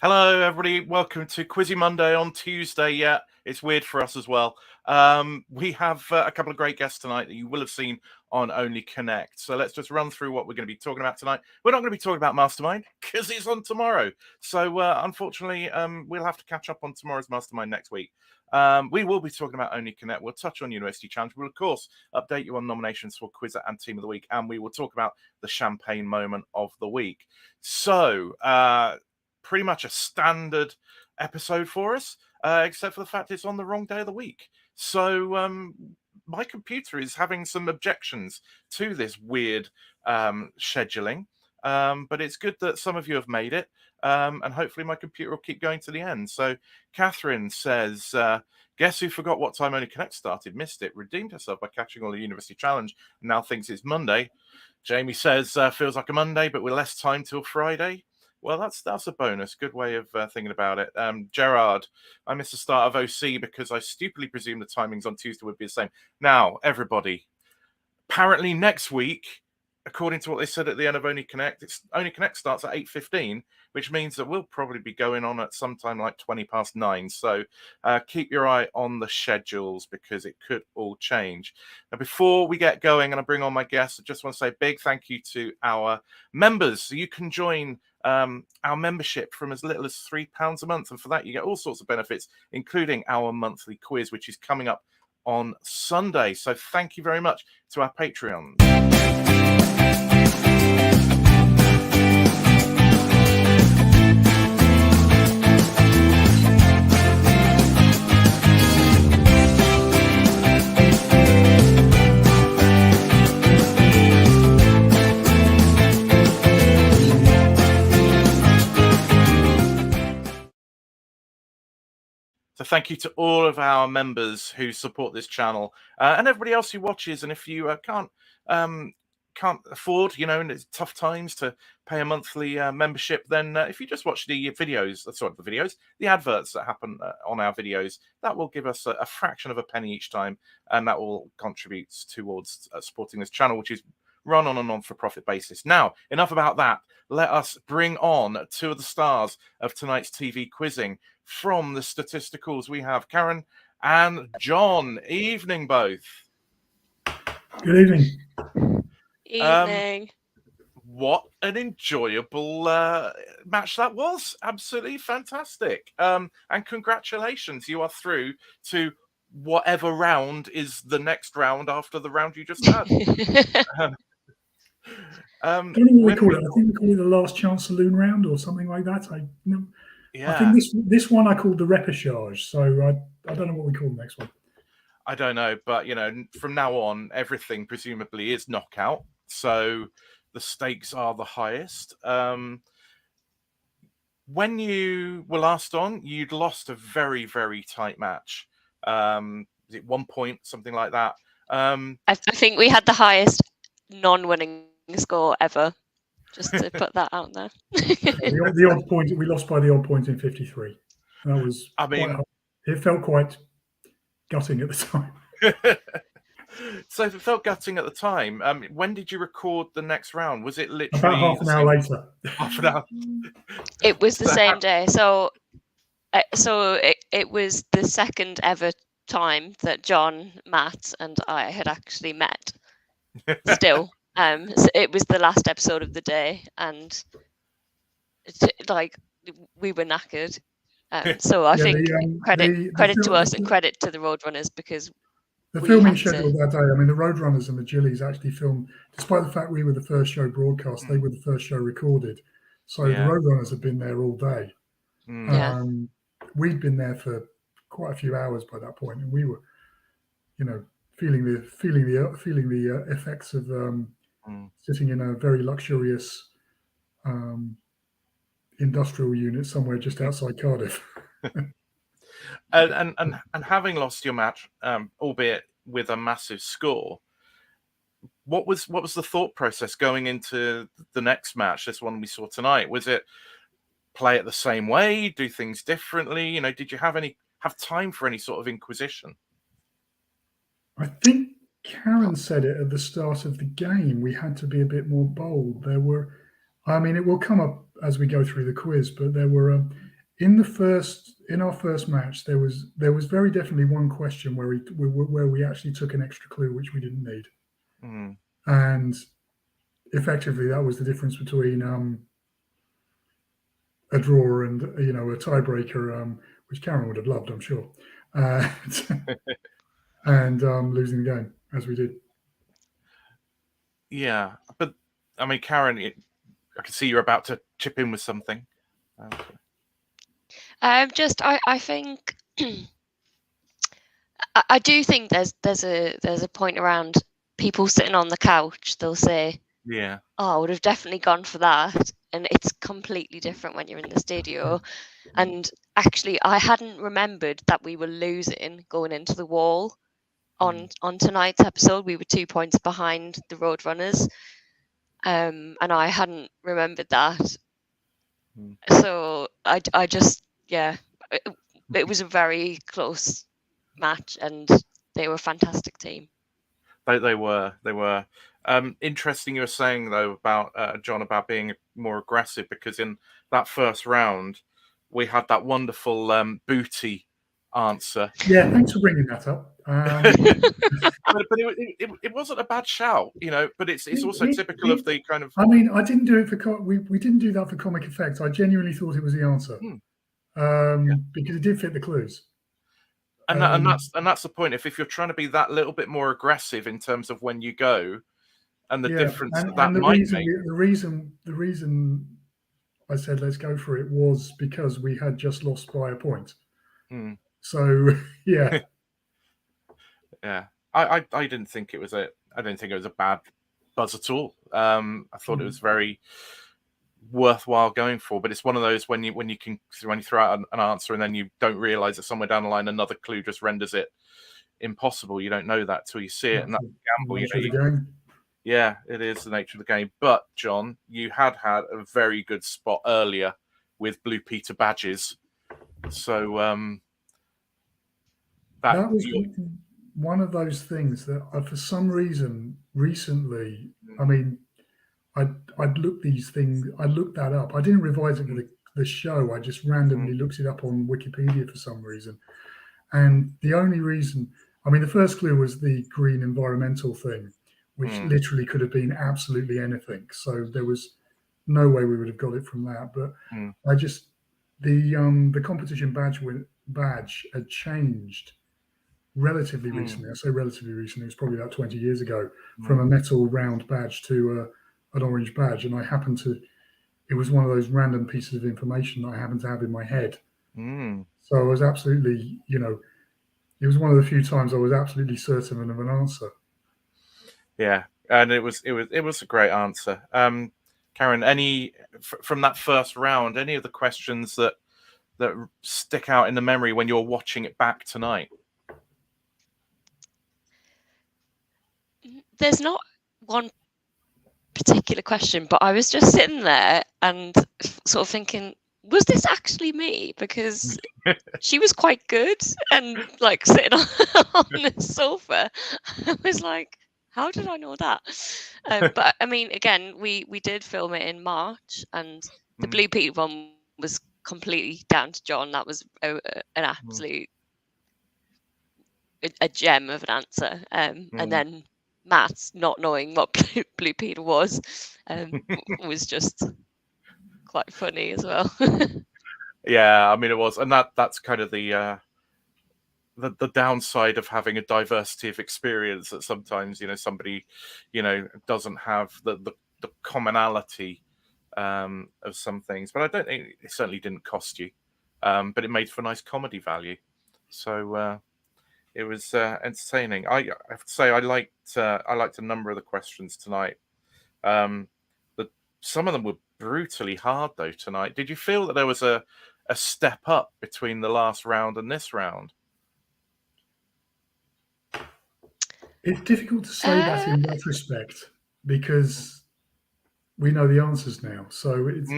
Hello, everybody. Welcome to QUIZZY Monday on Tuesday. Yeah, it's weird for us as well. We have a couple of great guests tonight that you will have seen on Only Connect. So let's just run through what we're going to be talking about tonight. We're not going to be talking about Mastermind because it's on tomorrow. So unfortunately, we'll have to catch up on tomorrow's Mastermind next week. We will be talking about Only Connect. We'll touch on University Challenge. We'll, of course, update you on nominations for Quizzer and Team of the Week. And we will talk about the champagne moment of the week. So pretty much a standard episode for us, except for the fact it's on the wrong day of the week. So my computer is having some objections to this weird scheduling, but it's good that some of you have made it, and hopefully my computer will keep going to the end. So Catherine says, guess who forgot what time Only Connect started, missed it, redeemed herself by catching all the University Challenge, and now thinks it's Monday. Jamie says, feels like a Monday, but with less time till Friday. Well, that's a bonus. Good way of thinking about it. Gerard, I missed the start of OC because I stupidly presumed the timings on Tuesday would be the same. Now, everybody, apparently next week, according to what they said at the end of Only Connect, Only Connect starts at 8:15, which means that we'll probably be going on at sometime like 9:20. So keep your eye on the schedules because it could all change. Now, before we get going and I bring on my guests, I just want to say a big thank you to our members. So you can join our membership from as little as £3 a month. And for that, you get all sorts of benefits, including our monthly quiz, which is coming up on Sunday. So thank you very much to our Patreons. So thank you to all of our members who support this channel and everybody else who watches. And if you can't afford, in tough times to pay a monthly membership, then if you just watch the the adverts that happen on our videos, that will give us a fraction of a penny each time, and that will contribute towards supporting this channel, which is run on a non-for-profit basis. Now, enough about that. Let us bring on two of the stars of tonight's TV quizzing. From the Statisticals, we have Karyn and John. Evening, both. Good evening. Evening. What an enjoyable match that was. Absolutely fantastic. And congratulations, you are through to whatever round is the next round after the round you just had. I don't know what we call it. I think we call it the last chance saloon round or something like that. I think this one I called the repechage. So I don't know what we call the next one. I don't know, but from now on, everything presumably is knockout. So the stakes are the highest. When you were last on, you'd lost a very, very tight match. Is it 1 point, something like that? I think we had the highest non-winning score ever. Just to put that out there. The odd point, we lost by the odd point in 53. That was, it felt quite gutting at the time. So if it felt gutting at the time, when did you record the next round? Was it literally about half an hour later? Half an hour. It was the same day. So it was the second ever time that John, Matt, and I had actually met. Still. So it was the last episode of the day, and we were knackered. So I think credit to us and credit to the Roadrunners, because the filming schedule that day. I mean, the Roadrunners and the Gillies actually filmed, despite the fact we were the first show broadcast. They were the first show recorded. So the Roadrunners had been there all day. We'd been there for quite a few hours by that point, and we were, feeling the effects of sitting in a very luxurious industrial unit somewhere just outside Cardiff. and having lost your match, albeit with a massive score, what was the thought process going into the next match, this one we saw tonight? Was it play it the same way, do things differently? Did you have time for any sort of inquisition? I think Karyn said it at the start of the game. We had to be a bit more bold. It will come up as we go through the quiz, but there were in our first match, there was very definitely one question where we actually took an extra clue which we didn't need, and effectively that was the difference between a draw and a tiebreaker, which Karyn would have loved, I'm sure, and losing the game as we did. Yeah, but I mean, Karyn, I can see you're about to chip in with something. I think I do think there's a point around people sitting on the couch. They'll say, "Yeah, oh, I would have definitely gone for that," and it's completely different when you're in the studio. And actually, I hadn't remembered that we were losing going into the wall on tonight's episode. We were 2 points behind the Roadrunners, and I hadn't remembered that. So I just it was a very close match, and they were a fantastic team. They were. Interesting you were saying though about John about being more aggressive, because in that first round we had that wonderful booty answer. Yeah, thanks for bringing that up. but it wasn't a bad shout, but it's also typical of the kind of. I mean, I didn't do it for we didn't do that for comic effect. I genuinely thought it was the answer, because it did fit the clues. And that's the point. If you're trying to be that little bit more aggressive in terms of when you go, and the difference that might make. The reason I said let's go for it was because we had just lost by a point. So yeah. Yeah, I didn't think it was I didn't think it was a bad buzz at all. I thought it was very worthwhile going for, but it's one of those when you throw out an answer and then you don't realize that somewhere down the line another clue just renders it impossible. You don't know that till you see it, and that's a gamble. Yeah, it is the nature of the game. But John, you had a very good spot earlier with Blue Peter badges, so that was one of those things that for some reason recently, I mean, I'd looked that up. I didn't revise it for the show. I just randomly looked it up on Wikipedia for some reason. And the only reason, I mean, the first clue was the green environmental thing, which literally could have been absolutely anything. So there was no way we would have got it from that. But I just, the competition badge had changed relatively recently. I say relatively recently, it was probably about 20 years ago, from a metal round badge to an orange badge. And it was one of those random pieces of information that I happened to have in my head. So I was absolutely, it was one of the few times I was absolutely certain of an answer. Yeah, and it was a great answer. Karyn, from that first round, any of the questions that stick out in the memory when you're watching it back tonight? There's not one particular question, but I was just sitting there and sort of thinking, was this actually me? Because she was quite good, and like sitting on the sofa, I was like, how did I know that? But I mean, again, we did film it in March, and the Blue Peter one was completely down to John. That was an absolute a gem of an answer. And then Matt not knowing what Blue Peter was just quite funny as well. Yeah, I mean it was, and that's kind of the downside of having a diversity of experience, that sometimes somebody doesn't have the commonality of some things. But I don't think it certainly didn't cost you, but it made for nice comedy value. So it was entertaining. I have to say I liked a number of the questions tonight. Some of them were brutally hard though tonight. Did you feel that there was a step up between the last round and this round? It's difficult to say that in retrospect, because we know the answers now. So it's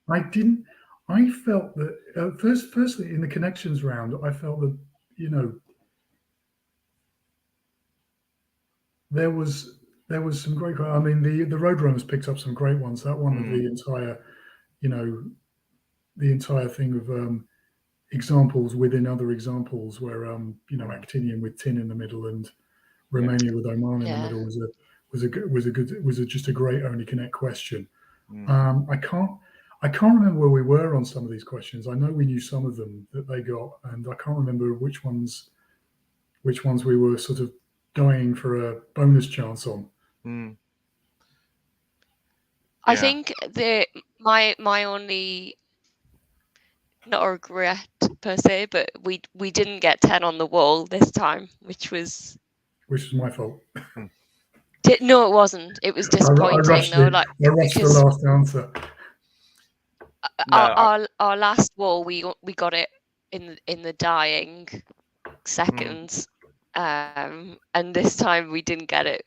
I felt that firstly in the connections round, I felt that there was some great. I mean, the Roadrunners picked up some great ones. That one of the entire, the entire thing of examples within other examples where actinium with tin in the middle and Romania with Oman in the middle was just a great Only Connect question. I can't remember where we were on some of these questions. I know we knew some of them that they got, and I can't remember which ones we were sort of dying for a bonus chance on. I think my only, not a regret per se, but we didn't get 10 on the wall this time, which was my fault. No, it wasn't. It was disappointing though. I rushed the last answer. Our last wall, we got it in the dying seconds, and this time we didn't get it,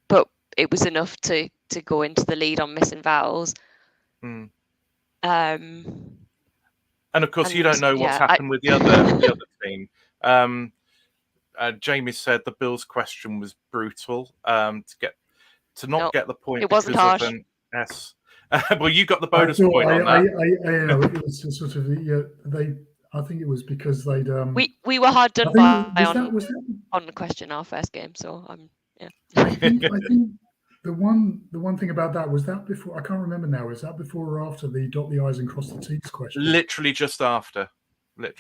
but it was enough to go into the lead on missing vowels. And of course, you don't know what's happened with the other team. Jamie said the Bills question was brutal. To not get the point. It wasn't harsh. Of an S. Well, you got the bonus point on that. It was sort of I think it was because they'd. We were hard done by on the question our first game. So I think the one thing about that was that before, I can't remember now, is that before or after the dot the I's and cross the T's question? Literally just after.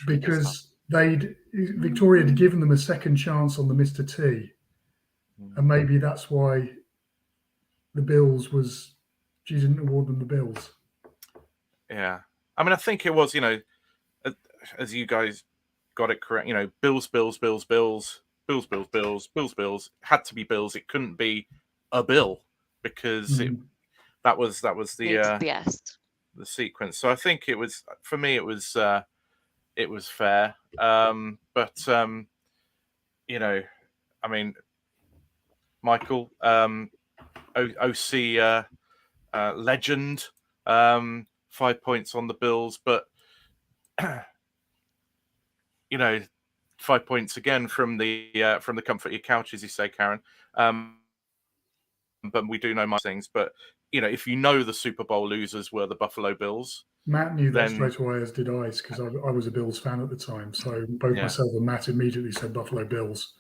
Because Victoria had given them a second chance on the Mr. T, and maybe that's why the Bills she didn't award them the Bills. Yeah, I mean, I think it was, as you guys got it correct, Bills, had to be Bills. It couldn't be a bill because that was the sequence. So I think it was, for me, it was fair. But I mean, Michael, OC legend, 5 points on the Bills, but 5 points again from the comfort of your couch, as you say, Karyn. But we do know my things. But if the Super Bowl losers were the Buffalo Bills, Matt knew that straight away, as did I, because I was a Bills fan at the time. So both myself and Matt immediately said Buffalo Bills.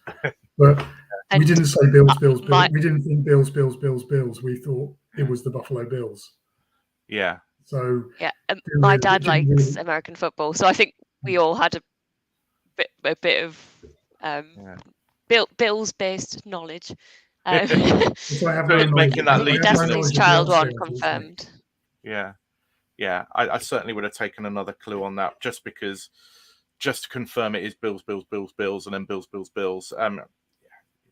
But we didn't say Bills. We didn't think Bills. We thought it was the Buffalo Bills. Yeah. So my dad likes American football, so I think we all had a bit of Bills-based knowledge. So I have making that leap. Destiny's Child one confirmed. Yeah. I certainly would have taken another clue on that, just to confirm it is Bills, and then Bills.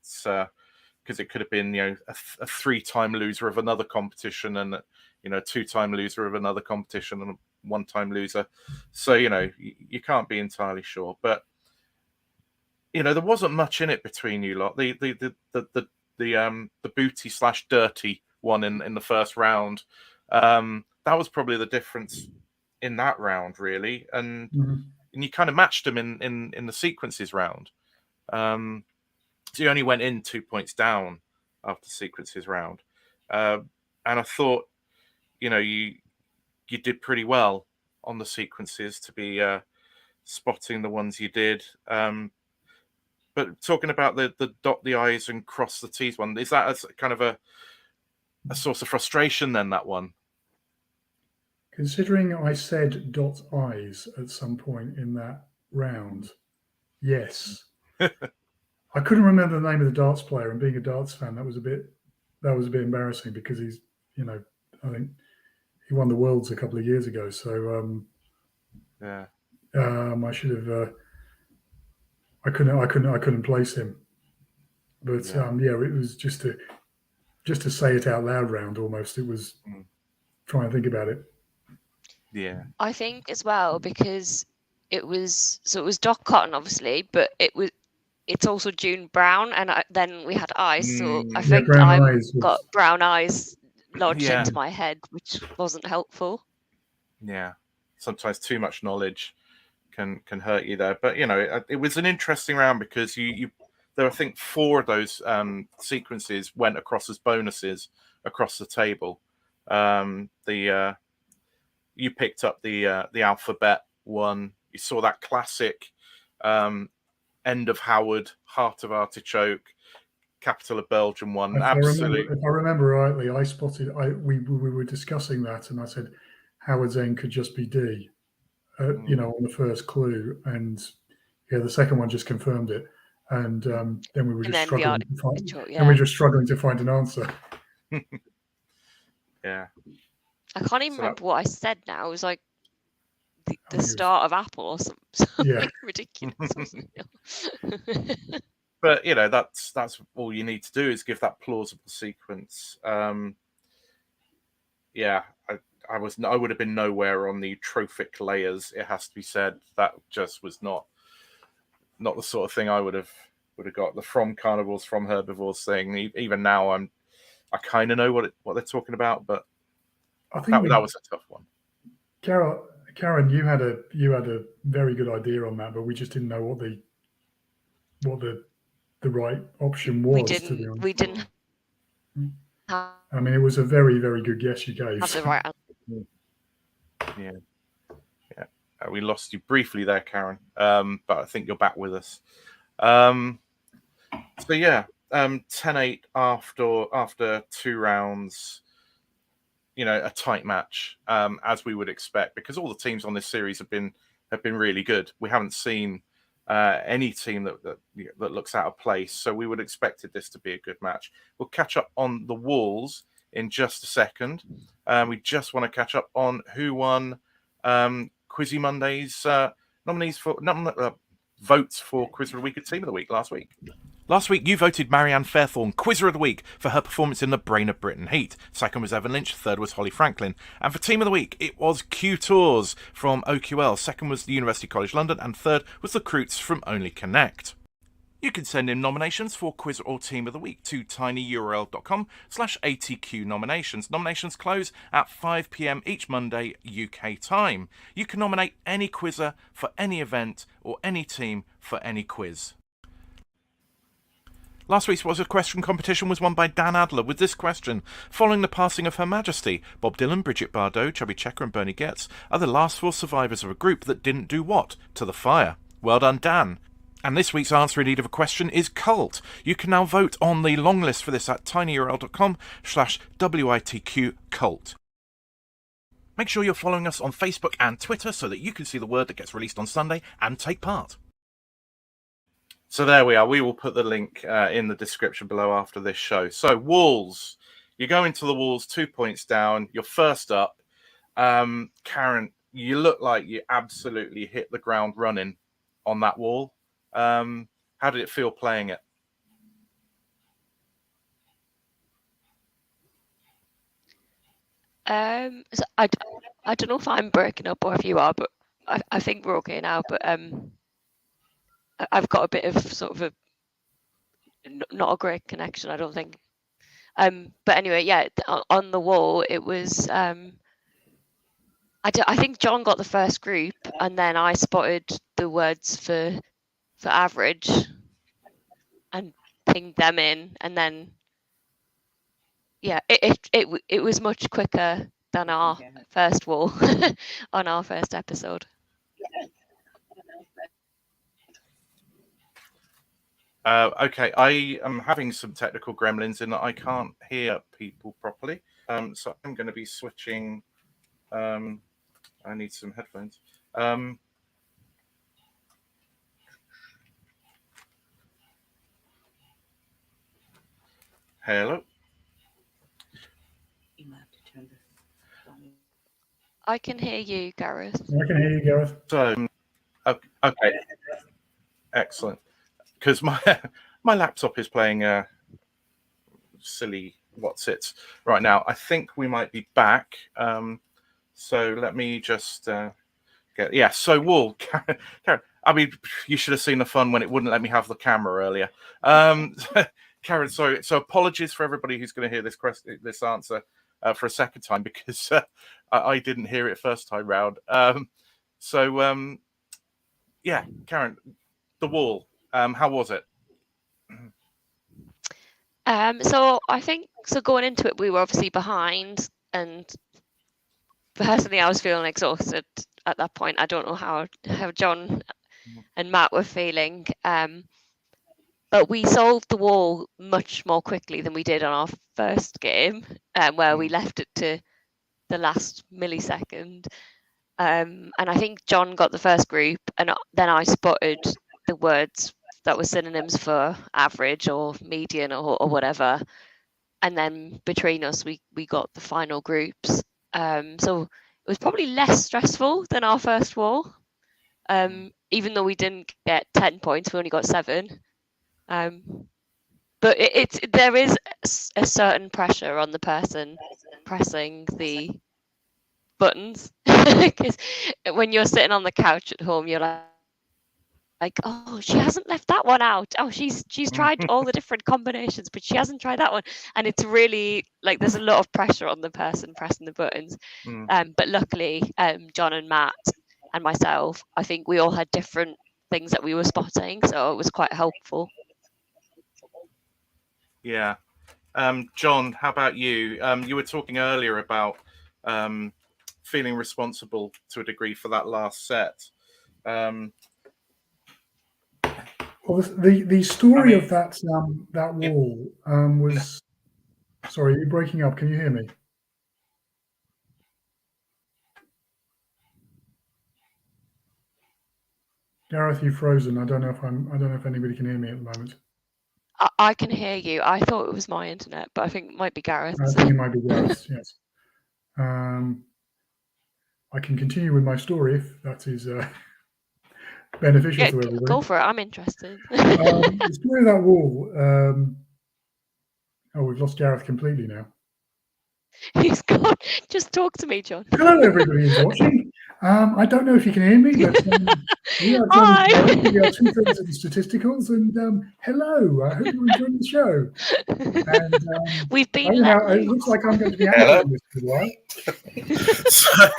It's because it could have been a 3-time loser of another competition and a 2-time loser of another competition and a 1-time loser. So you can't be entirely sure, but there wasn't much in it between you lot. The booty/dirty one in the first round. That was probably the difference in that round, really, and you kind of matched them in the sequences round. So you only went in 2 points down after sequences round, and I thought, you did pretty well on the sequences to be spotting the ones you did. But talking about the dot the I's and cross the T's one, is that a kind of a source of frustration then, that one? Considering I said dot I's at some point in that round, yes. I couldn't remember the name of the darts player, and being a darts fan, that was a bit embarrassing because he's, I think he won the Worlds a couple of years ago. So I should have. I couldn't place him, but it was just to say it out loud round almost. It was trying to think about it. Yeah, I think as well, because it was Doc Cotton obviously, but it's also June Brown, and then we had eyes. So I think I got brown eyes lodged into my head, which wasn't helpful. Yeah, sometimes too much knowledge can hurt you there. But it was an interesting round because you there, I think 4 of those sequences went across as bonuses across the table. You picked up the alphabet one, You saw that classic end of Howard, heart of artichoke, capital of Belgium one. If Absolutely. I remember rightly, we were discussing that, and I said Howard's end could just be D, on the first clue, and the second one just confirmed it, and then we were just struggling to find. And we're just struggling to find an answer. Yeah. I can't even remember what I said now. It was like the start of Apple or something ridiculous. But that's all you need to do is give that plausible sequence. I would have been nowhere on the trophic layers. It has to be said. That just was not the sort of thing I would have got. The from carnivores, from herbivores thing. Even now, I kind of know what they're talking about, but I think that was a tough one. Karyn, you had a very good idea on that, but we just didn't know what the right option was. We didn't. I mean, it was a very, very good guess you gave. Have the right answer. Yeah. We lost you briefly there, Karyn, but I think you're back with us. 10-8 after 2 rounds. A tight match, as we would expect, because all the teams on this series have been really good. We haven't seen any team that looks out of place, so we would have expected this to be a good match. We'll catch up on the walls in just a second. We just want to catch up on who won QUIZZY Monday's nominees for votes for Quizzer of the Week and Team of the Week last week. Last week, you voted Marianne Fairthorne Quizzer of the Week for her performance in the Brain of Britain Heat. Second was Evan Lynch, third was Holly Franklin. And for Team of the Week, it was Q Tours from OQL. Second was the University College London, and third was the Croots from Only Connect. You can send in nominations for Quizzer or Team of the Week to tinyurl.com/ATQ nominations. Nominations close at 5 p.m. each Monday, UK time. You can nominate any quizzer for any event or any team for any quiz. Last week's Was a Question competition was won by Dan Adler with this question. Following the passing of Her Majesty, Bob Dylan, Bridget Bardot, Chubby Checker and Bernie Getz are the last 4 survivors of a group that didn't do what to the fire? Well done, Dan. And this week's answer in need of a question is Cult. You can now vote on the long list for this at tinyurl.com/WITQ Cult. Make sure you're following us on Facebook and Twitter so that you can see the word that gets released on Sunday and take part. So there we are. We will put the link in the description below after this show. So walls. You go into the walls 2 points down. You're first up. Karyn, you look like you absolutely hit the ground running on that wall. How did it feel playing it? So I don't know if I'm breaking up or if you are, but I think we're okay now. But I've got a bit of sort of not a great connection, I don't think. But anyway, yeah, on the wall it was. I think John got the first group, and then I spotted the words for average and pinged them in, and then it was much quicker than our first wall on our first episode. Okay, I am having some technical gremlins in that I can't hear people properly, so I'm going to be switching. I need some headphones. Hello. I can hear you, Gareth. I can hear you, Gareth. So, okay, excellent. Because my laptop is playing silly what's-its right now. I think we might be back. So let me just get... Yeah, so Wall, Karyn, I mean, you should have seen the fun when it wouldn't let me have the camera earlier. Karyn, sorry. So apologies for everybody who's going to hear this answer for a second time, because I didn't hear it first time round. Yeah, Karyn, the Wall. How was it? So I think going into it, we were obviously behind, and personally, I was feeling exhausted at that point. I don't know how John and Matt were feeling. But we solved the wall much more quickly than we did on our first game, where we left it to the last millisecond. And I think John got the first group, and then I spotted the words that were synonyms for average or median or whatever. And then between us, we got the final groups. So it was probably less stressful than our first wall. Even though we didn't get 10 points, we only got 7. But there is a certain pressure on the person pressing the buttons, because when you're sitting on the couch at home, you're like, oh, she hasn't left that one out. Oh, she's tried all the different combinations, but she hasn't tried that one. And it's really like there's a lot of pressure on the person pressing the buttons. But luckily, John and Matt and myself, I think we all had different things that we were spotting, so it was quite helpful. Yeah. John, how about you? You were talking earlier about feeling responsible to a degree for that last set. Well, the story of that wall was... Sorry, you're breaking up. Can you hear me? Gareth, you've frozen. I don't know if anybody can hear me at the moment. I can hear you. I thought it was my internet, but I think it might be Gareth. I think it might be Gareth. Yes. I can continue with my story if that is beneficial to everybody. Go for it. I'm interested. The story of that wall. Oh, we've lost Gareth completely now. He's gone. Just talk to me, John. Hello, everybody who's watching. I don't know if you can hear me, but we are Hi. We are 2 friends of the Statisticals, and hello. I hope you're enjoying the show. And we've been. It looks like I'm going to be out this for a while. So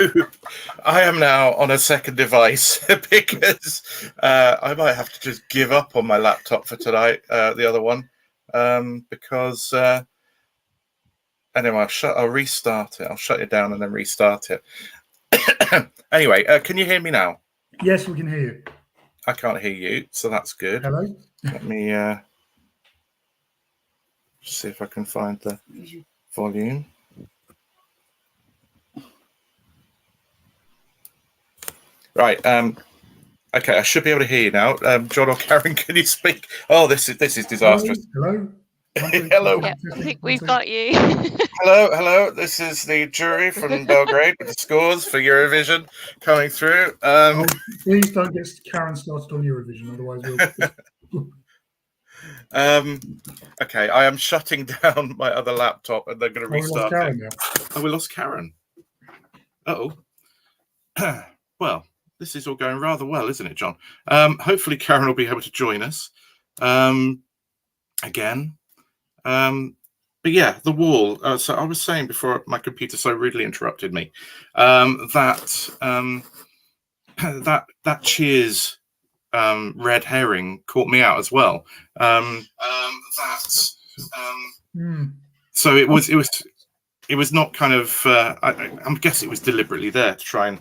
I am now on a second device because I might have to just give up on my laptop for tonight. The other one, because. Anyway, I'll restart it. I'll shut it down and then restart it. Anyway, can you hear me now? Yes, we can hear you. I can't hear you, so that's good. Hello? Let me see if I can find the volume. Right. Okay, I should be able to hear you now. John or Karyn, can you speak? Oh, this is disastrous. Hello? Hello. Yeah, I think we've got you. Hello. This is the jury from Belgrade with the scores for Eurovision coming through. Please don't get Karyn started on Eurovision, otherwise we'll... Okay, I am shutting down my other laptop and they're going to restart it. We lost Karyn. Well, this is all going rather well, isn't it, John? Hopefully Karyn will be able to join us again. But yeah, the wall. So I was saying before my computer so rudely interrupted me that Cheers red herring caught me out as well. So it was not kind of. I guess it was deliberately there to try and.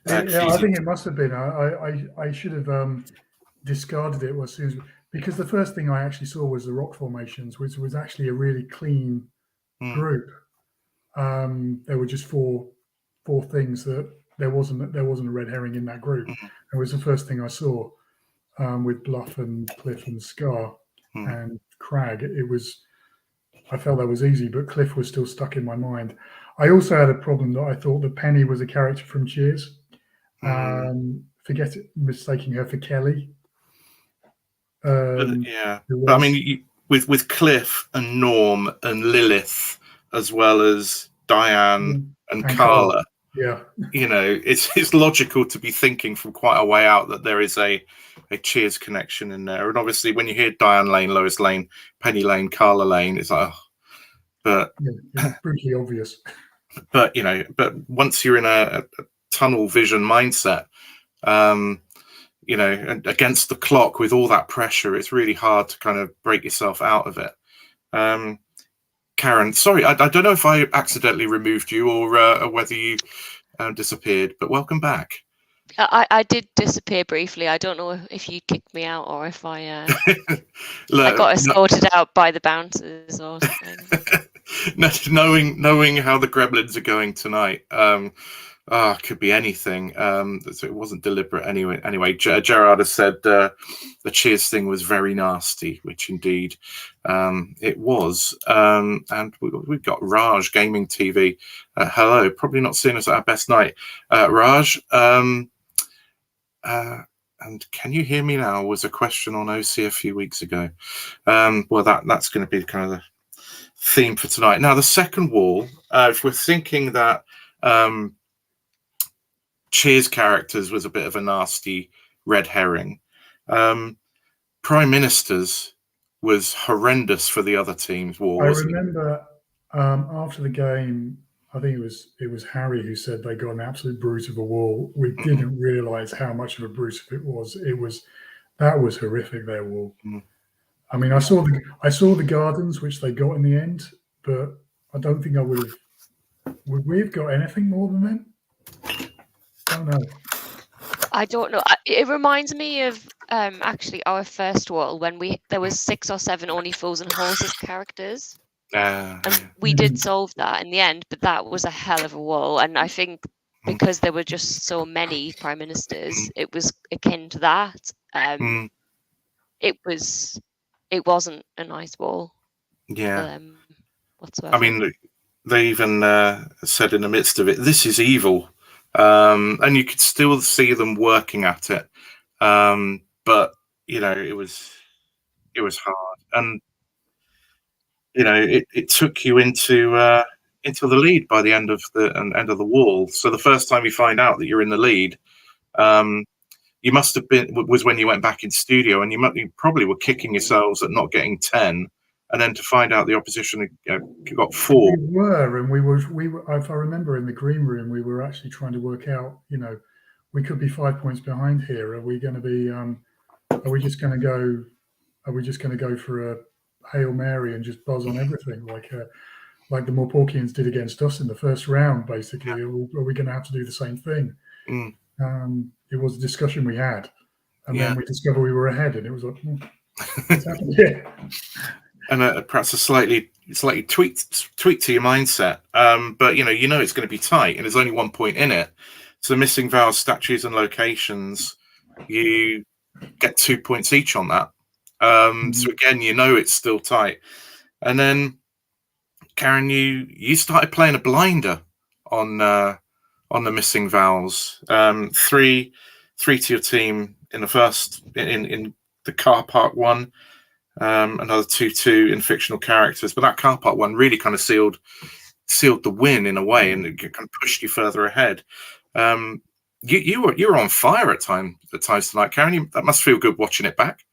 Yeah, I think it must have been. I should have discarded it as soon as. Because the first thing I actually saw was the rock formations, which was actually a really clean group. There were just four things that there wasn't a red herring in that group. It was the first thing I saw with Bluff and Cliff and Scar and Crag. I felt that was easy, but Cliff was still stuck in my mind. I also had a problem that I thought that Penny was a character from Cheers. Mistaking her for Kelly. Yeah, but I mean, with Cliff and Norm and Lilith, as well as Diane and Carla, yeah, you know, it's logical to be thinking from quite a way out that there is a Cheers connection in there. And obviously, when you hear Diane Lane, Lois Lane, Penny Lane, Carla Lane, it's like, but it's brutally obvious. But but once you're in a tunnel vision mindset. And against the clock with all that pressure, it's really hard to kind of break yourself out of it. Karyn, sorry, I don't know if I accidentally removed you or whether you disappeared, but welcome back. I did disappear briefly. I don't know if you kicked me out or if I got escorted out by the bouncers or something. knowing how the Gremlins are going tonight, could be anything. So it wasn't deliberate anyway. Anyway, Gerard has said the Cheers thing was very nasty, which indeed it was. And we've got Raj Gaming TV. Hello, probably not seeing us at our best night. Raj, and can you hear me now? Was a question on OC a few weeks ago. Well, that's going to be kind of the theme for tonight. Now, the second wall, if we're thinking that Cheers characters was a bit of a nasty red herring, Prime Ministers was horrendous for the other team's wall. I remember after the game, I think it was Harry who said they got an absolute brute of a wall. We didn't realise how much of a brute it was. That was horrific, their wall. I mean, I saw the gardens, which they got in the end, but I don't think would we have got anything more than them? I don't know. I don't know. It reminds me of actually our first wall when there was 6 or 7 Only Fools and Horses characters. And we did solve that in the end, but that was a hell of a wall. And I think because there were just so many prime ministers, it was akin to that. It wasn't a nice wall. Yeah. Whatsoever. I mean, they even said in the midst of it, "This is evil," and you could still see them working at it. But you know, it was hard, and you know, it took you into the lead by the end of the wall. So the first time you find out that you're in the lead, you must have was when you went back in studio, and you probably were kicking yourselves at not getting 10, and then to find out the opposition got 4. We were, and we were. If I remember, in the green room, we were actually trying to work out. You know, we could be 5 points behind here. Are we going to be? Are we just going to go? Are we just going to go for a Hail Mary and just buzz on everything like the Morporkians did against us in the first round? Basically, are we going to have to do the same thing? It was a discussion we had, and then we discovered we were ahead, and it was like, what's happened here? And perhaps a slightly tweak to your mindset, but you know it's going to be tight, and there's only 1 point in it. So missing vowels, statues, and locations, you get 2 points each on that. So again, you know it's still tight. And then, Karyn, you started playing a blinder on the missing vowels. 3 to your team in the first in the car park one. Another 2 in fictional characters, but that car park one really kind of sealed the win in a way, and it kind of pushed you further ahead. You were on fire at times tonight, Karyn. That must feel good watching it back.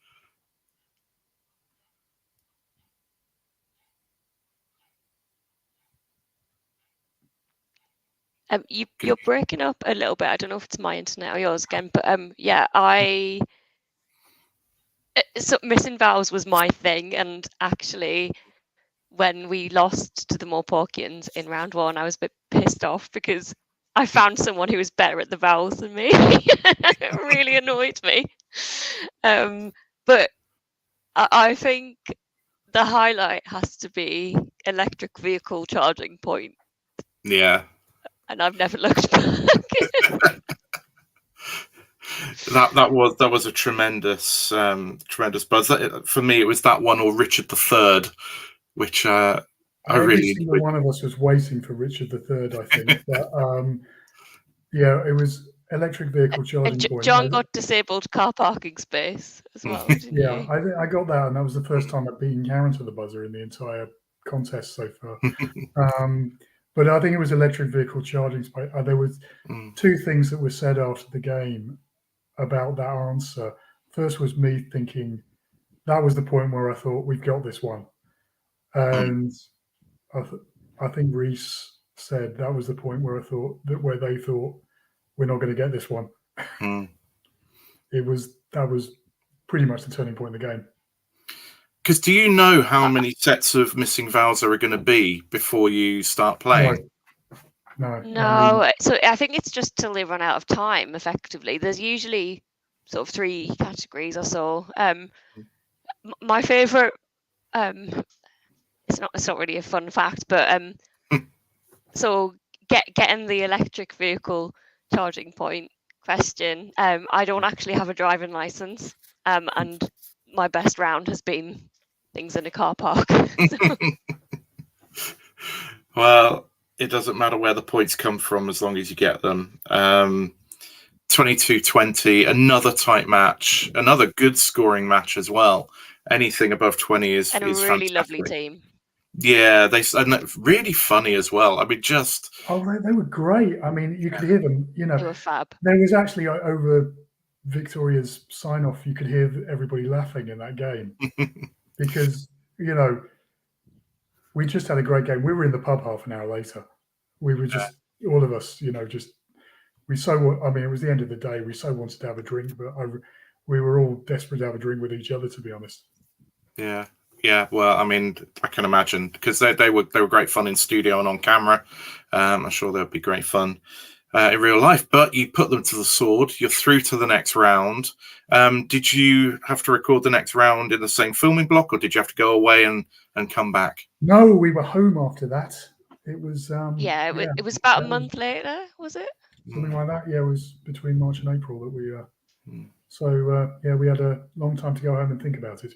You're breaking up a little bit. I don't know if it's my internet or yours again, but so missing vowels was my thing, and actually when we lost to the Morporkians in round 1, I was a bit pissed off because I found someone who was better at the vowels than me. It really annoyed me. But I think the highlight has to be electric vehicle charging point. Yeah. And I've never looked back. that was a tremendous buzz. For me, it was that one or Richard III, which I really. One of us was waiting for Richard III, I think. But it was electric vehicle charging point. John got disabled car parking space as well. Yeah, I got that, and that was the first time I'd beaten Karyn to the buzzer in the entire contest so far. But I think it was electric vehicle charging space. There was 2 things that were said after the game about that answer. First was me thinking that was the point where I thought we've got this one, and I think Reese said that was the point where where they thought we're not going to get this one. That was pretty much the turning point in the game. Because do you know how many sets of missing vowels there are going to be before you start playing? No. So I think it's just till they run out of time. Effectively, there's usually sort of 3 categories or so. My favorite. It's not really a fun fact, but so getting the electric vehicle charging point question. I don't actually have a driving license, and my best round has been things in a car park. Well, it doesn't matter where the points come from as long as you get them. 22-20, another tight match, another good scoring match as well. Anything above 20 is and a really fantastic. lovely team. Yeah, and really funny as well. I mean, just they were great. I mean, you could hear them. You know, they were fab. There was actually over Victoria's sign off, you could hear everybody laughing in that game because we just had a great game. We were in the pub half an hour later. We were just all of us, it was the end of the day. We so wanted to have a drink, but we were all desperate to have a drink with each other, to be honest. Yeah. Yeah, well, I mean, I can imagine because they were great fun in studio and on camera. I'm sure they'll be great fun in real life. But you put them to the sword. You're through to the next round. Did you have to record the next round in the same filming block, or did you have to go away and come back? No, we were home after that. It was it was about a month later, was it? Something like that. Yeah, it was between March and April that we. So we had a long time to go home and think about it.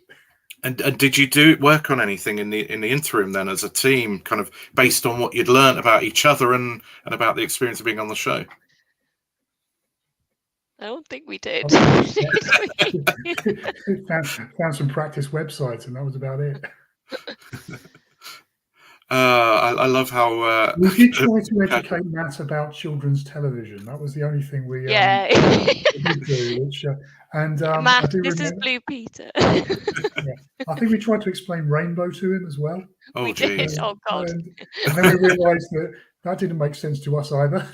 And did you work on anything in the interim then as a team, kind of based on what you'd learned about each other and about the experience of being on the show? I don't think we did. found some practice websites, and that was about it. I love how we did try to educate Matt about children's television. That was the only thing we did do. Matt, this is Blue Peter. I think we tried to explain Rainbow to him as well. Oh, we did. Oh God! And then we realised that didn't make sense to us either.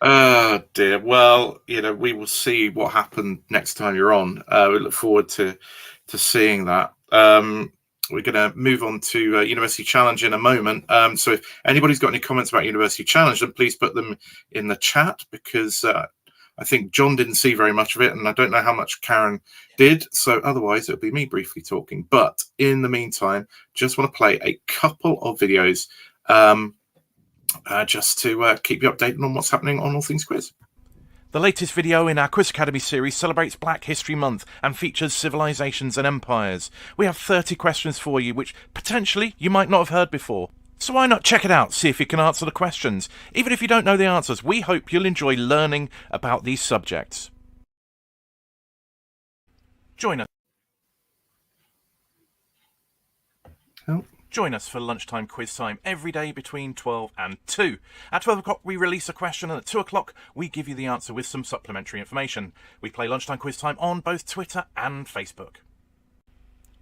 Oh dear. Well, we will see what happened next time you're on. We look forward to seeing that. We're going to move on to University Challenge in a moment. So if anybody's got any comments about University Challenge, then please put them in the chat, because I think John didn't see very much of it, and I don't know how much Karyn did. So otherwise, it'll be me briefly talking. But in the meantime, just want to play a couple of videos just to keep you updated on what's happening on All Things Quiz. The latest video in our Quiz Academy series celebrates Black History Month and features civilizations and empires. We have 30 questions for you, which potentially you might not have heard before. So why not check it out, see if you can answer the questions. Even if you don't know the answers, we hope you'll enjoy learning about these subjects. Join us. Join us for lunchtime quiz time every day between 12 and 2. At 12 o'clock, we release a question, and at 2 o'clock, we give you the answer with some supplementary information. We play lunchtime quiz time on both Twitter and Facebook.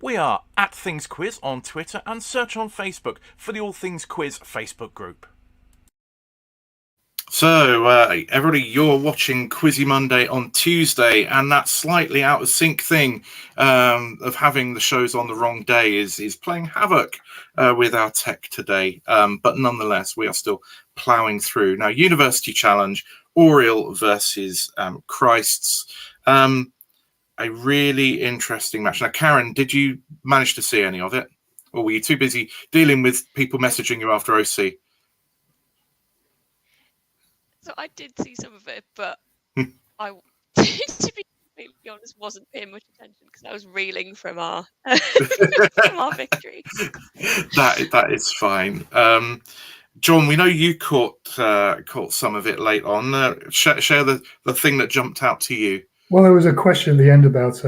We are at Things Quiz on Twitter, and search on Facebook for the All Things Quiz Facebook group. So, everybody, you're watching Quizzy Monday on Tuesday, and that slightly out of sync thing of having the shows on the wrong day is playing havoc with our tech today. But nonetheless, we are still ploughing through. Now, University Challenge, Oriel versus Christ's. A really interesting match. Now, Karyn, did you manage to see any of it? Or were you too busy dealing with people messaging you after OC? So I did see some of it, but I, to be completely honest, wasn't paying much attention because I was reeling from our victory. That is fine. John, we know you caught some of it late on. Share the thing that jumped out to you. Well, there was a question at the end about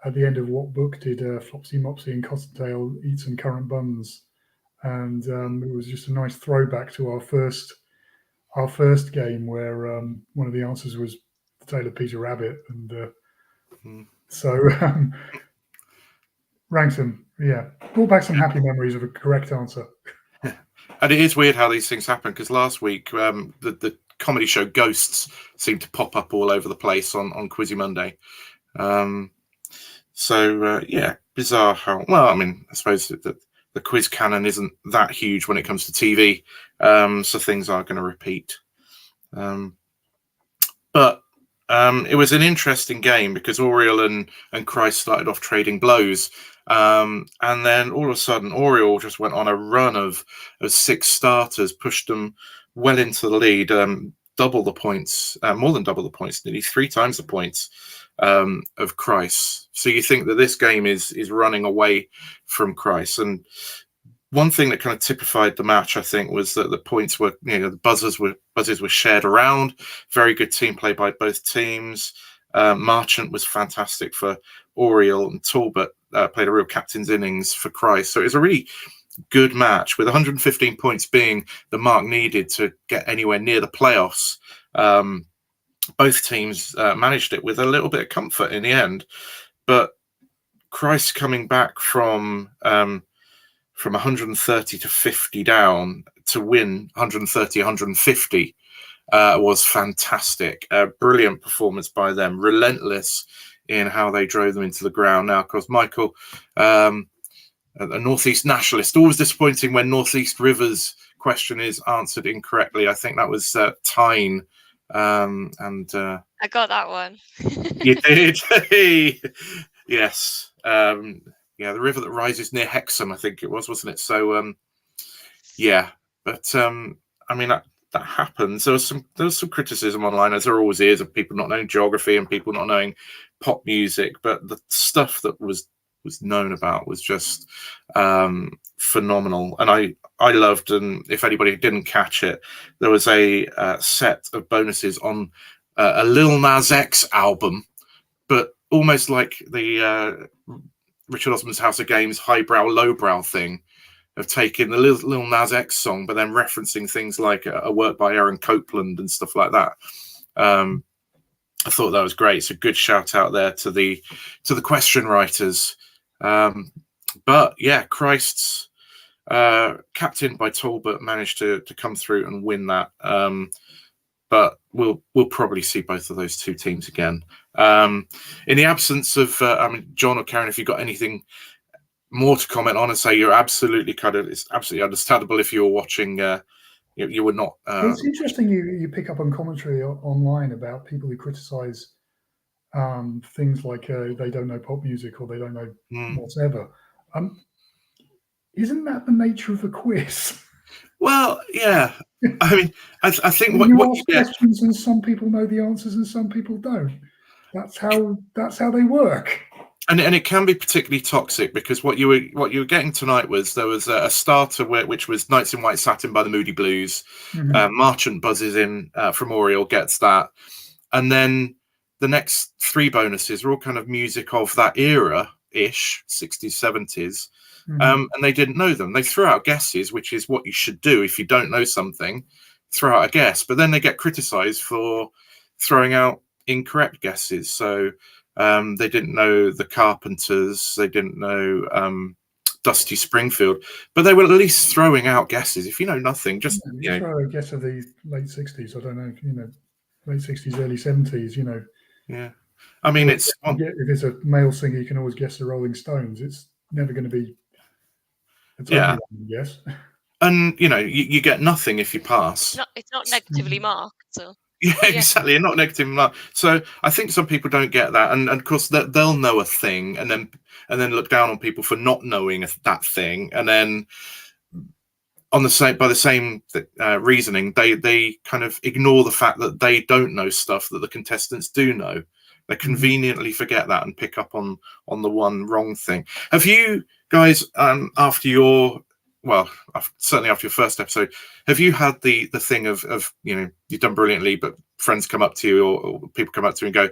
at the end of what book did Flopsy Mopsy and Cottontail eat some currant buns, and it was just a nice throwback to our first game where one of the answers was the Tale of Peter Rabbit, and so ranked them. Yeah, brought back some happy memories of a correct answer. And it is weird how these things happen, because last week the comedy show Ghosts seemed to pop up all over the place on Quizzy Monday. So bizarre how, well, I mean, I suppose that the quiz canon isn't that huge when it comes to TV, so things are going to repeat. But it was an interesting game because Oriel and Christ started off trading blows. And then all of a sudden, Oriel just went on a run of 6 starters, pushed them well into the lead, double the points, more than double the points, nearly 3 times the points of Christ. So you think that this game is running away from Christ. And one thing that kind of typified the match, I think, was that the points were, the buzzers were shared around. Very good team play by both teams. Marchant was fantastic for Oriel, and Talbot played a real captain's innings for Christ. So it was a really good match, with 115 points being the mark needed to get anywhere near the playoffs. Both teams managed it with a little bit of comfort in the end. But Christ coming back from 130 to 50 down to win 130, 150 was fantastic. Brilliant performance by them. Relentless in how they drove them into the ground. Now, of course, Michael, a Northeast nationalist, always disappointing when Northeast Rivers question is answered incorrectly. I think that was Tyne. I got that one. You did? Yes. Yeah, the river that rises near Hexham, I think it was, wasn't it? So, yeah. But I mean, that happens. There was some criticism online, as there always is, of people not knowing geography and people not knowing pop music. But the stuff that was known about was just phenomenal, and I loved. And if anybody didn't catch it, there was a set of bonuses on a Lil Nas X album, but almost like the Richard Osman's House of Games highbrow, lowbrow thing of taking the Lil Nas X song, but then referencing things like a work by Aaron Copland and stuff like that. I thought that was great. So good shout out there to the question writers. But yeah, Christ's captained by Talbot managed to come through and win that. But we'll probably see both of those two teams again. In the absence of, John or Karyn, if you've got anything more to comment on, and say you're absolutely it's absolutely understandable if you were watching. You were not. It's interesting you pick up on commentary online about people who criticise things like they don't know pop music or they don't know whatever. Isn't that the nature of a quiz? Well, yeah. I mean, I think what you ask questions and some people know the answers and some people don't. That's how they work. And it can be particularly toxic, because what you were getting tonight was there was a starter which was Nights in White Satin by the Moody Blues. Marchant buzzes in from Oriel, gets that, and then the next 3 bonuses are all kind of music of that era-ish, 60s, 70s. And they didn't know them. They threw out guesses, which is what you should do if you don't know something. Throw out a guess, but then they get criticised for throwing out incorrect guesses. So they didn't know the Carpenters, they didn't know Dusty Springfield, but they were at least throwing out guesses. If you know nothing, just throw a guess of the late 60s. I don't know, late 60s, early 70s. Yeah, I mean, if it's a male singer, you can always guess the Rolling Stones. It's never going to be. Yes. And you get nothing if you pass. It's not negatively marked. So yeah, exactly. And not negatively marked. So I think some people don't get that, and of course they'll know a thing, and then look down on people for not knowing that thing, and then by the same reasoning, they kind of ignore the fact that they don't know stuff that the contestants do know. They conveniently forget that and pick up on the one wrong thing. Have you guys, certainly after your first episode, have you had the thing of you've done brilliantly, but friends come up to you or people come up to you and go,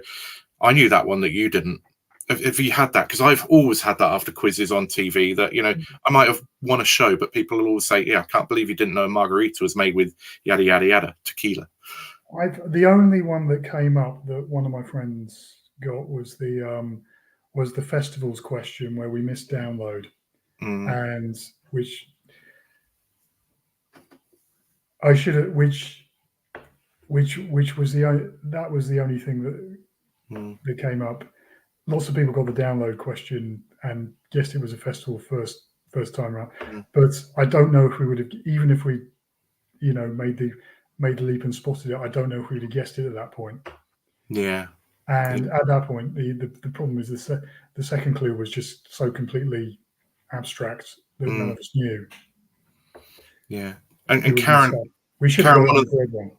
I knew that one that you didn't? Have you had that? Because I've always had that after quizzes on TV, that I might have won a show, but people will always say, I can't believe you didn't know a margarita was made with yada yada yada tequila. The only one that came up that one of my friends got was the festivals question, where we missed download, and which I should have, which was that was the only thing that came up. Lots of people got the download question and guessed it was a festival first first time around. But I don't know if we would have, even if we, made the leap and spotted it. I don't know if we'd have guessed it at that point. Yeah. And at that point, the problem is the second clue was just so completely abstract that none of us knew. Yeah. And Karyn, we should have got the third one.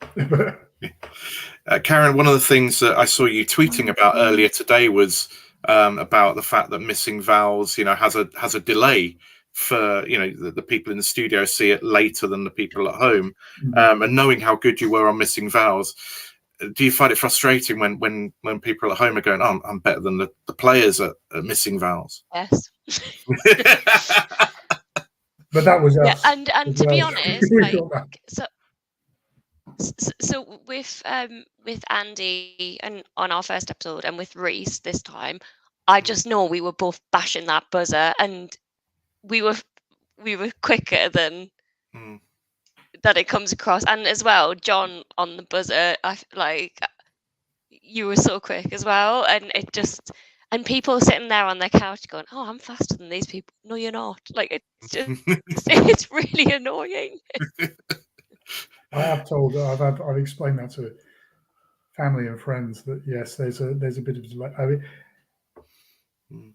Karyn, one of the things that I saw you tweeting about earlier today was about the fact that missing vowels, has a delay for the people in the studio see it later than the people at home. And knowing how good you were on missing vowels, do you find it frustrating when people at home are going, "Oh, I'm better than the players at missing vowels"? Yes. But that was us. And to be honest, so with Andy and on our first episode, and with Reese this time, I just know we were both bashing that buzzer, and we were quicker than that it comes across. And as well, John on the buzzer, you were so quick as well, and it just, and people sitting there on their couch going, "Oh, I'm faster than these people." No, you're not. Like, it's just it's really annoying. I've explained that to family and friends that yes, there's a bit of delay. I mean,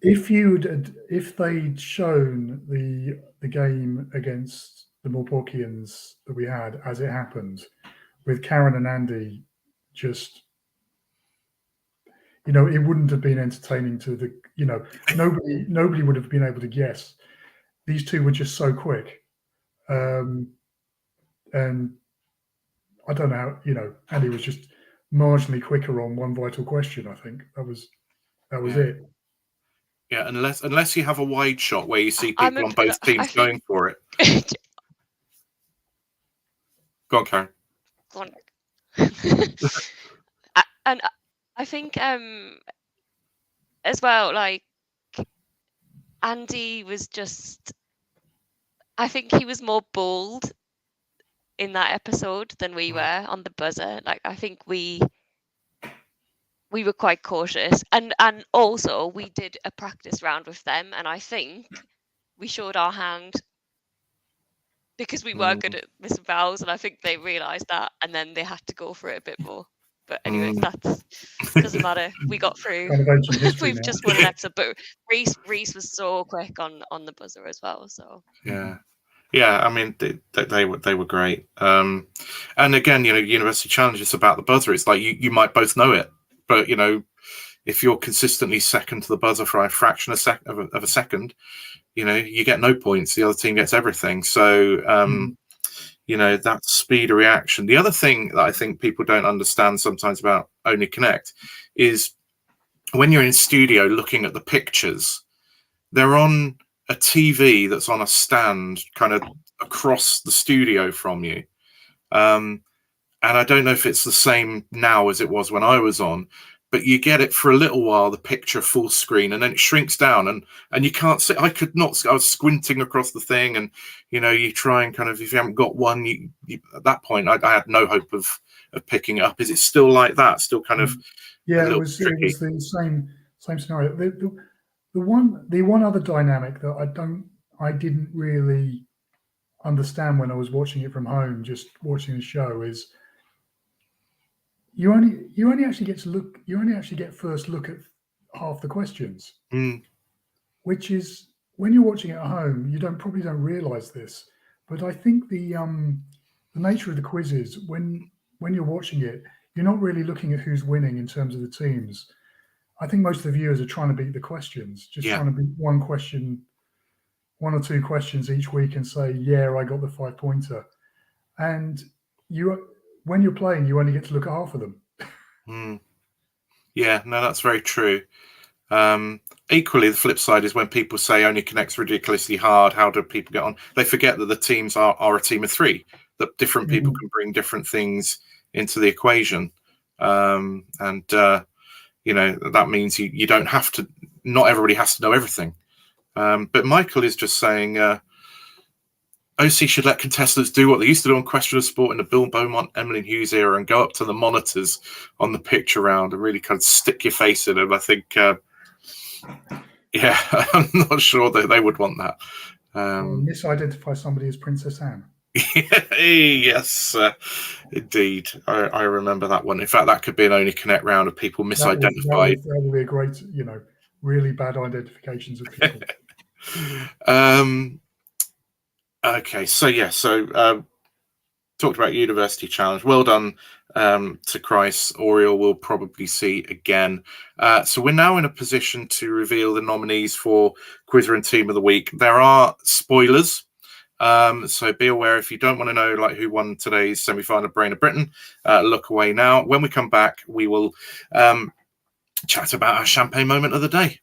if they'd shown the game against the Morpocians that we had as it happened, with Karyn and Andy, just it wouldn't have been entertaining to the nobody would have been able to guess. These two were just so quick, and I don't know how, Andy was just marginally quicker on one vital question. I think that was it. Yeah, unless you have a wide shot where you see people on both teams going for it. Go on, Karyn. Go on. And I think as well, like, Andy was just, I think he was more bold in that episode than we were on the buzzer. Like, I think we were quite cautious, and also we did a practice round with them, and I think we showed our hand because we were good at missing vowels, and I think they realised that, and then they had to go for it a bit more. But anyway, that doesn't matter. We got through. We've just won an episode. But Reese was so quick on the buzzer as well. So yeah. I mean, they were great. And again, University Challenge is about the buzzer. It's like you might both know it, but if you're consistently second to the buzzer for a fraction of a second, you get no points. The other team gets everything. So that speed of reaction. The other thing that I think people don't understand sometimes about Only Connect is when you're in studio looking at the pictures, they're on a TV that's on a stand kind of across the studio from you. And I don't know if it's the same now as it was when I was on, but you get it for a little while, the picture full screen, and then it shrinks down and you can't see. I was squinting across the thing, and you try and kind of, if you haven't got one, you at that point I had no hope of picking it up. Is it still like that? Still kind of it was the same scenario. The one other dynamic that I didn't really understand when I was watching it from home, just watching the show, is you only actually get first look at half the questions, which is, when you're watching it at home, you probably don't realize this, but I think the nature of the quizzes, when you're watching it, you're not really looking at who's winning in terms of the teams. I think most of the viewers are trying to beat the questions, trying to beat one or two questions each week and say, yeah, I got the 5-pointer. And when you're playing, you only get to look at half of them. Yeah, no, that's very true. Equally, the flip side is when people say Only Connect's ridiculously hard, how do people get on? They forget that the teams are a team of three, that different people can bring different things into the equation. That means you don't have to, not everybody has to know everything. But Michael is just saying, OC should let contestants do what they used to do on Question of Sport in the Bill Beaumont, Emily Hughes era, and go up to the monitors on the picture round and really kind of stick your face in them. I think, I'm not sure that they would want that. Misidentify somebody as Princess Anne. Yes, indeed. I remember that one. In fact, that could be an Only Connect round of people misidentified. That would be a great, really bad identifications of people. Okay, so talked about University Challenge. Well done to Christ. Oriel will probably see again. So we're now in a position to reveal the nominees for Quizzer and Team of the Week. There are spoilers. So be aware, if you don't want to know who won today's semi-final Brain of Britain, look away now. When we come back, we will chat about our champagne moment of the day.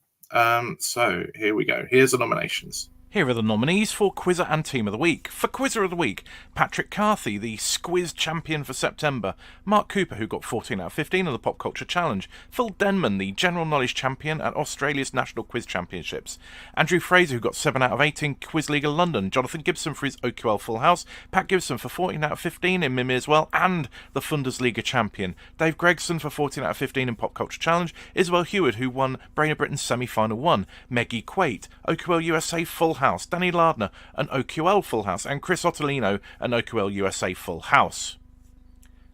So here we go. Here's the nominations. Here are the nominees for Quizzer and Team of the Week. For Quizzer of the Week, Patrick Carthy, the Squiz champion for September. Mark Cooper, who got 14 out of 15 on the Pop Culture Challenge. Phil Denman, the General Knowledge champion at Australia's National Quiz Championships. Andrew Fraser, who got 7 out of 18 Quiz League of London. Jonathan Gibson for his OQL Full House. Pat Gibson for 14 out of 15 in Mimi as well, and the Fundesliga champion. Dave Gregson for 14 out of 15 in Pop Culture Challenge. Isabel Heward, who won Brain of Britain's semi-final 1. Meggie Quate, OQL USA Full House. Danny Lardner, an OQL Full House, and Chris Ottolino, an OQL USA Full House.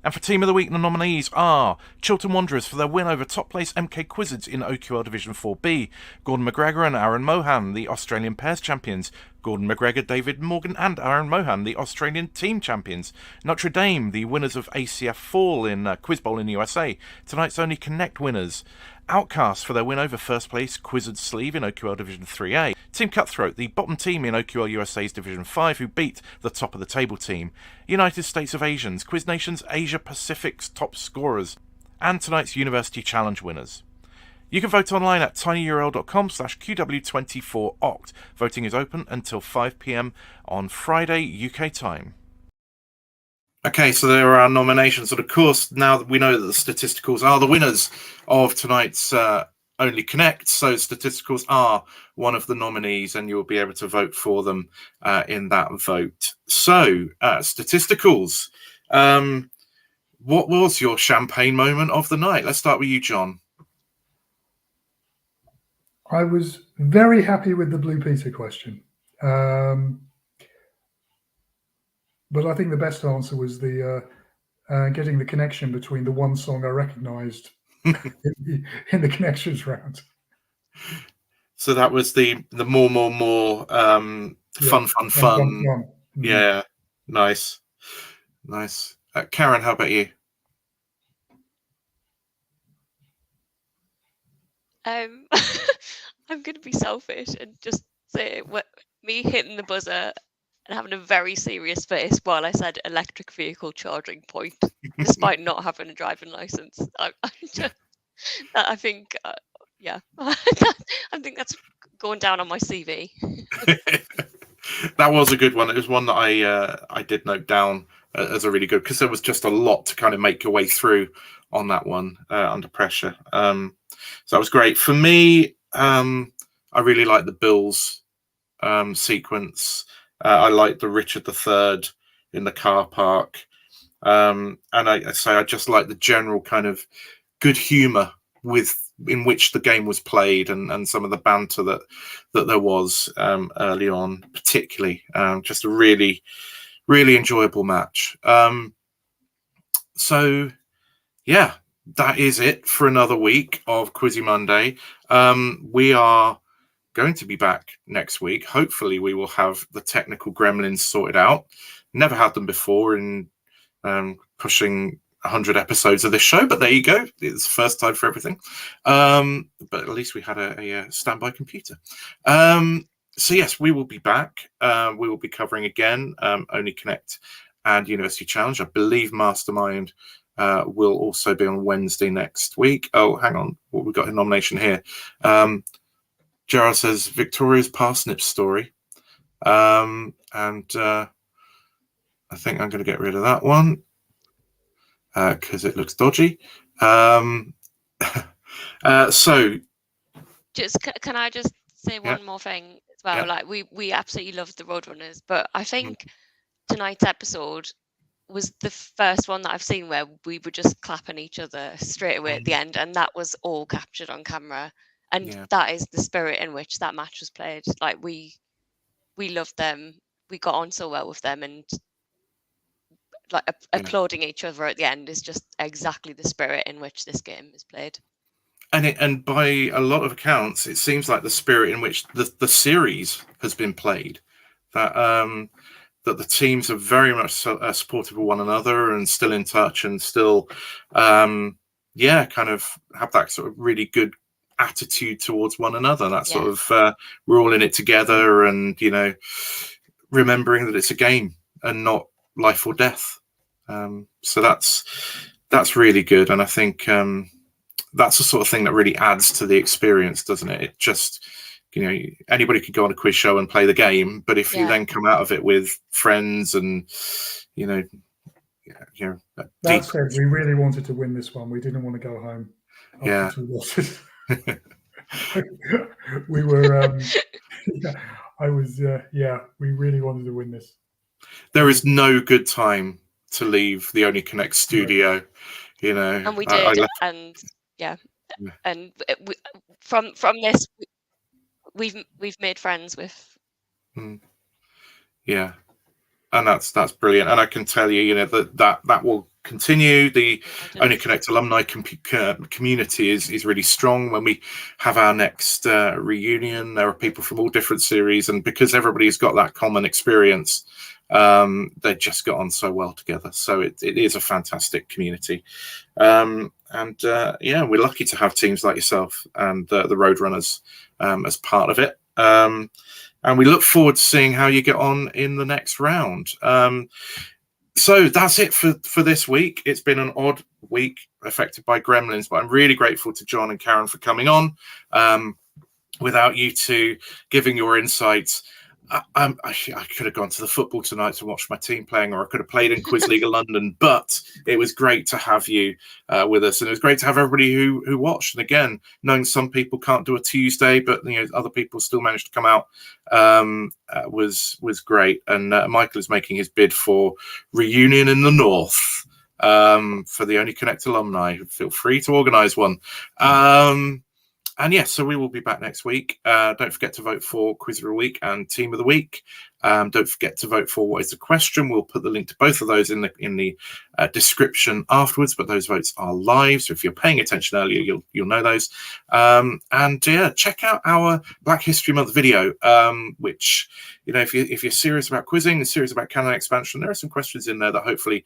And for Team of the Week, the nominees are Chiltern Wanderers for their win over top place MK Quizzards in OQL Division 4B, Gordon McGregor and Aaron Mohan, the Australian Pairs Champions, Gordon McGregor, David Morgan and Aaron Mohan, the Australian Team Champions, Notre Dame, the winners of ACF Fall in Quiz Bowl in the USA, tonight's Only Connect winners, Outcast for their win over first place Quizzard Sleeve in OQL Division 3A, Team Cutthroat, the bottom team in OQL USA's Division 5 who beat the top of the table team, United States of Asians, Quiz Nation's Asia Pacific's top scorers, and tonight's University Challenge winners. You can vote online at tinyurl.com/QW24oct. Voting is open until 5 p.m. on Friday UK time. Okay, so there are our nominations. And of course, now that we know that the Statisticals are the winners of tonight's Only Connect, so Statisticals are one of the nominees and you'll be able to vote for them in that vote. So, Statisticals, what was your champagne moment of the night? Let's start with you, John. I was very happy with the Blue Peter question. But I think the best answer was the getting the connection between the one song I recognised in the connections round. So that was the more fun. Yeah, nice. Karyn, how about you? I'm going to be selfish and just say me hitting the buzzer and having a very serious face while I said electric vehicle charging point, despite not having a driving license. I think that's going down on my CV. That was a good one. It was one that I did note down as a really good, because there was just a lot to kind of make your way through on that one under pressure. So that was great. For me, I really like the Bills sequence. I like the Richard III in the car park. And I just like the general kind of good humour in which the game was played and some of the banter that there was early on, particularly. Just a really, really enjoyable match. So, yeah, that is it for another week of Quizzy Monday. We are going to be back next week. Hopefully we will have the technical gremlins sorted out. Never had them before in pushing 100 episodes of this show, but there you go. It's the first time for everything. But at least we had a standby computer. So yes, we will be back. We will be covering again Only Connect and University Challenge. I believe Mastermind will also be on Wednesday next week. Oh, hang on. What we've got a nomination here. Gerard says Victoria's parsnip story. And I think I'm going to get rid of that one because it looks dodgy. So just can I just say one more thing as well? Like we absolutely loved the Roadrunners, but I think tonight's episode was the first one that I've seen where we were just clapping each other straight away at the end, and that was all captured on camera. And that is the spirit in which that match was played. Like we we loved them. We got on so well with them, and like applauding each other at the end is just exactly the spirit in which this game is played. And by a lot of accounts, it seems like the spirit in which the series has been played, that that the teams are very much supportive of one another and still in touch and still, kind of have that sort of really good attitude towards one another. That sort of we're all in it together, and remembering that it's a game and not life or death. So that's really good, and I think that's the sort of thing that really adds to the experience, doesn't it? It just, anybody could go on a quiz show and play the game, but if you then come out of it with friends and that said, we really wanted to win this one. We didn't want to go home after 2 losses. We were we really wanted to win this. There is no good time to leave the Only Connect studio, and we did. And from this, we've made friends with. Yeah, and that's brilliant. And I can tell you, that will continue. The Only Connect alumni community is really strong. When we have our next reunion, there are people from all different series, and because everybody's got that common experience, they just got on so well together. So it is a fantastic community, and we're lucky to have teams like yourself and the Roadrunners as part of it. And we look forward to seeing how you get on in the next round. So that's it for this week. It's been an odd week affected by gremlins, but I'm really grateful to John and Karyn for coming on. Without you two giving your insights, I could have gone to the football tonight to watch my team playing, or I could have played in Quiz League of London, but it was great to have you with us, and it was great to have everybody who watched. And again, knowing some people can't do a Tuesday, but other people still managed to come out, was great. And Michael is making his bid for reunion in the North for the Only Connect alumni. Feel free to organise one. And yes, so we will be back next week. Don't forget to vote for Quiz of the Week and Team of the Week. Don't forget to vote for What is the Question. We'll put the link to both of those in the description afterwards, but those votes are live. So if you're paying attention earlier, you'll know those. And check out our Black History Month video, which, if you're serious about quizzing and serious about canon expansion, there are some questions in there that hopefully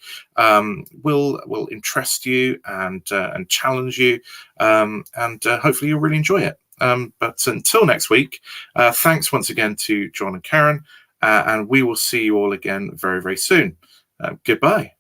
will interest you and challenge you, and hopefully you'll really enjoy it. But until next week, thanks once again to John and Karyn, and we will see you all again very, very soon. Goodbye.